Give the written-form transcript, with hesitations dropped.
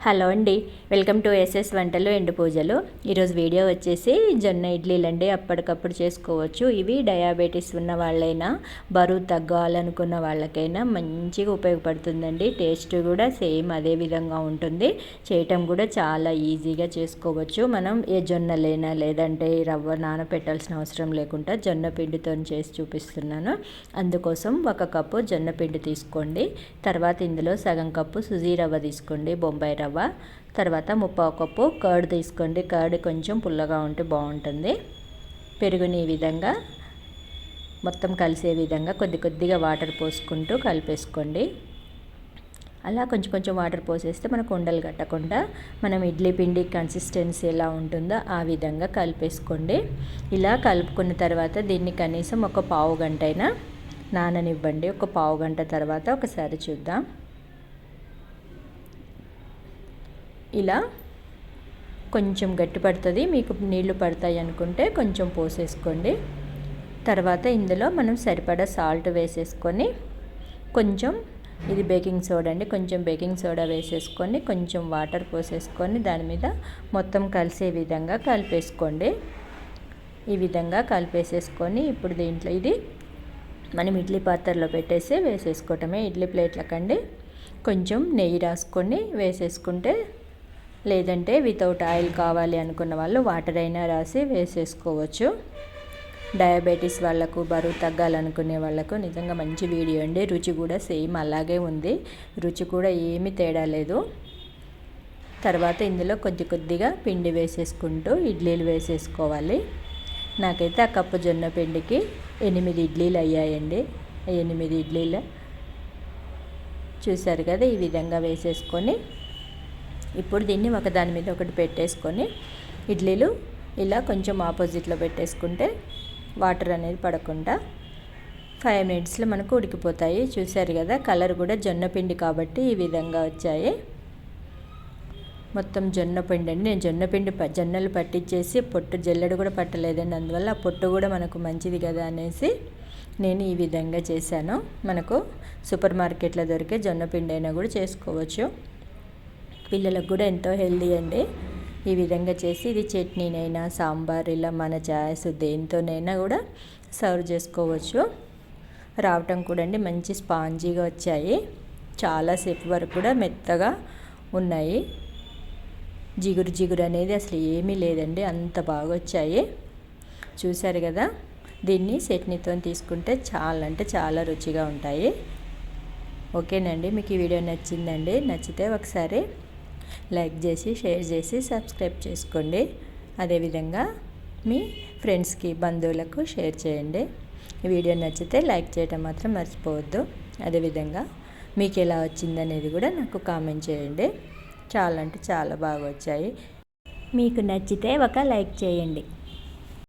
Hello అండి, welcome to SS వంటలు ఎండు పూజలు. ఈరోజు వీడియో వచ్చేసి జొన్న ఇడ్లీలు అండి. అప్పటికప్పుడు చేసుకోవచ్చు. ఇవి డయాబెటీస్ ఉన్న వాళ్ళైనా, బరువు తగ్గాలనుకున్న వాళ్ళకైనా మంచిగా ఉపయోగపడుతుందండి. టేస్ట్ కూడా సేమ్ అదే విధంగా ఉంటుంది. చేయటం కూడా చాలా ఈజీగా చేసుకోవచ్చు. మనం ఏ జొన్నలైనా లేదంటే రవ్వ నానపెట్టాల్సిన అవసరం లేకుండా జొన్న పిండితో చేసి చూపిస్తున్నాను. అందుకోసం 1 కప్పు జొన్న పిండి తీసుకోండి. తర్వాత ఇందులో సగం కప్పు సుజీ రవ్వ తీసుకోండి, బొంబాయి రవ్వ. తర్వాత 3/4 కప్పు కర్డ్ తీసుకోండి. కర్డ్ కొంచెం పుల్లగా ఉంటే బాగుంటుంది. పెరుగుని ఈ విధంగా మొత్తం కలిసే విధంగా కొద్దిగా వాటర్ పోసుకుంటూ కలిపేసుకోండి. అలా కొంచెం వాటర్ పోసేస్తే మనకు ఉండలు కట్టకుండా మనం ఇడ్లీ పిండి కన్సిస్టెన్సీ ఎలా ఉంటుందో ఆ విధంగా కలిపేసుకోండి. ఇలా కలుపుకున్న తర్వాత దీన్ని కనీసం ఒక పావు గంట అయినా నాననివ్వండి. ఒక పావు గంట తర్వాత ఒకసారి చూద్దాం. ఇలా కొంచెం గట్టి పడుతుంది. మీకు నీళ్లు పడతాయి అనుకుంటే కొంచెం పోసేసుకోండి. తర్వాత ఇందులో మనం సరిపడా సాల్ట్ వేసేసుకొని, కొంచెం ఇది బేకింగ్ సోడా అండి, కొంచెం బేకింగ్ సోడా వేసేసుకొని కొంచెం వాటర్ పోసేసుకొని దాని మీద మొత్తం కలిసే విధంగా కలిపేసుకోండి. ఈ విధంగా కలిపేసేసుకొని ఇప్పుడు దీంట్లో ఇది మనం ఇడ్లీ పాత్రలో పెట్టేసి వేసేసుకోవటమే. ఇడ్లీ ప్లేట్లకండి కొంచెం నెయ్యి రాసుకొని వేసేసుకుంటే, లేదంటే వితౌట్ ఆయిల్ కావాలి అనుకున్న వాళ్ళు వాటర్ అయినా రాసి వేసేసుకోవచ్చు. డయాబెటీస్ వాళ్ళకు, బరువు తగ్గాలనుకునే వాళ్ళకు నిజంగా మంచి వీడియో అండి. రుచి కూడా సేమ్ అలాగే ఉంది. రుచి కూడా ఏమీ తేడా లేదు. తర్వాత ఇందులో కొద్దిగా పిండి వేసేసుకుంటూ ఇడ్లీలు వేసేసుకోవాలి. నాకైతే ఆ కప్పు జొన్న పిండికి 8 ఇడ్లీలు అయ్యాయండి. 8 ఇడ్లీలు చూసారు కదా. ఈ విధంగా వేసేసుకొని ఇప్పుడు దీన్ని ఒకదాని మీద ఒకటి పెట్టేసుకొని ఇడ్లీలు ఇలా కొంచెం ఆపోజిట్లో పెట్టేసుకుంటే వాటర్ అనేది పడకుండా 5 మినిట్స్లో మనకు ఉడికిపోతాయి. చూసారు కదా, కలర్ కూడా జొన్న పిండి కాబట్టి ఈ విధంగా వచ్చాయి. మొత్తం జొన్న పిండి అండి. నేను జొన్నలు పట్టించేసి పొట్టు జల్లెడ కూడా పట్టలేదండి. అందువల్ల ఆ పొట్టు కూడా మనకు మంచిది కదా అనేసి నేను ఈ విధంగా చేశాను. మనకు సూపర్ మార్కెట్లో దొరికే జొన్న పిండి అయినా కూడా చేసుకోవచ్చు. పిల్లలకు కూడా ఎంతో హెల్దీ అండి. ఈ విధంగా చేసి ఇది చట్నీనైనా, సాంబార్, ఇలా మన చాయ్స్ దేనితోనైనా కూడా సర్వ్ చేసుకోవచ్చు. రావటం కూడా అండి మంచి స్పాంజీగా వచ్చాయి. చాలాసేపు వరకు కూడా మెత్తగా ఉన్నాయి. జిగురు అనేది అసలు ఏమీ లేదండి, అంత బాగా వచ్చాయి. చూసారు కదా. దీన్ని చట్నీతో తీసుకుంటే చాలా అంటే చాలా రుచిగా ఉంటాయి. ఓకేనండి, మీకు ఈ వీడియో నచ్చిందండి. నచ్చితే ఒకసారి లైక్ చేసి, షేర్ చేసి, సబ్స్క్రైబ్ చేసుకోండి. అదేవిధంగా మీ ఫ్రెండ్స్కి, బంధువులకు షేర్ చేయండి. ఈ వీడియో నచ్చితే లైక్ చేయడం మాత్రం మర్చిపోవద్దు. అదేవిధంగా మీకు ఎలా వచ్చిందనేది కూడా నాకు కామెంట్ చేయండి. చాలా అంటే చాలా బాగా వచ్చాయి. మీకు నచ్చితే ఒక లైక్ చేయండి.